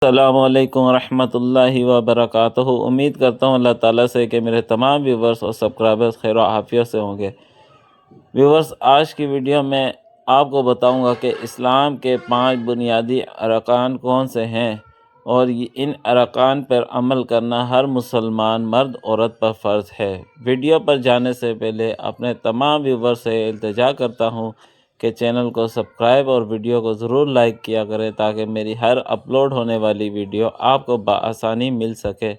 السلام علیکم ورحمۃ اللہ وبرکاتہ۔ امید کرتا ہوں اللہ تعالیٰ سے کہ میرے تمام ویورز اور سبسکرائبرز خیر و عافیت سے ہوں گے۔ ویورز، آج کی ویڈیو میں آپ کو بتاؤں گا کہ اسلام کے 5 بنیادی ارکان کون سے ہیں اور ان ارکان پر عمل کرنا ہر مسلمان مرد عورت پر فرض ہے۔ ویڈیو پر جانے سے پہلے اپنے تمام ویورز سے التجا کرتا ہوں کہ چینل کو سبسکرائب اور ویڈیو کو ضرور لائک کیا کریں تاکہ میری ہر اپلوڈ ہونے والی ویڈیو آپ کو بآسانی مل سکے۔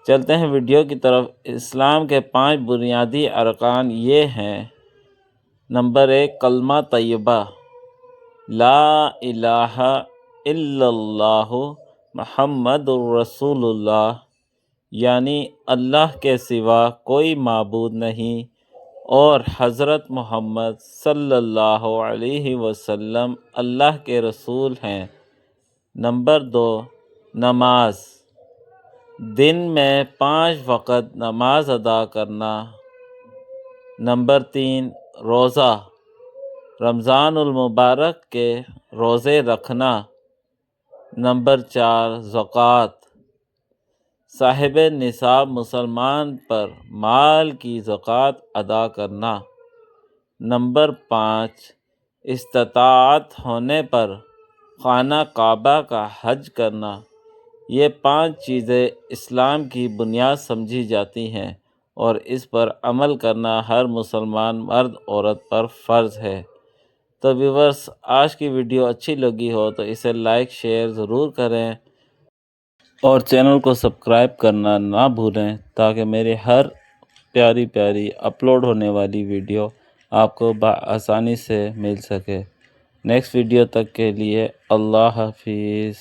چلتے ہیں ویڈیو کی طرف۔ اسلام کے 5 بنیادی ارکان یہ ہیں۔ نمبر 1، کلمہ طیبہ، لا الہ الا اللہ محمد الرسول اللہ، یعنی اللہ کے سوا کوئی معبود نہیں اور حضرت محمد صلی اللہ علیہ وسلم اللہ کے رسول ہیں۔ نمبر 2، نماز، دن میں 5 وقت نماز ادا کرنا۔ نمبر 3، روزہ، رمضان المبارک کے روزے رکھنا۔ نمبر 4، زکوٰۃ، صاحب نصاب مسلمان پر مال کی زکوٰۃ ادا کرنا۔ نمبر 5، استطاعت ہونے پر خانہ کعبہ کا حج کرنا۔ یہ 5 چیزیں اسلام کی بنیاد سمجھی جاتی ہیں اور اس پر عمل کرنا ہر مسلمان مرد عورت پر فرض ہے۔ تو ویورز، آج کی ویڈیو اچھی لگی ہو تو اسے لائک شیئر ضرور کریں اور چینل کو سبسکرائب کرنا نہ بھولیں تاکہ میری ہر پیاری اپلوڈ ہونے والی ویڈیو آپ کو بآسانی سے مل سکے۔ نیکسٹ ویڈیو تک کے لیے اللہ حافظ۔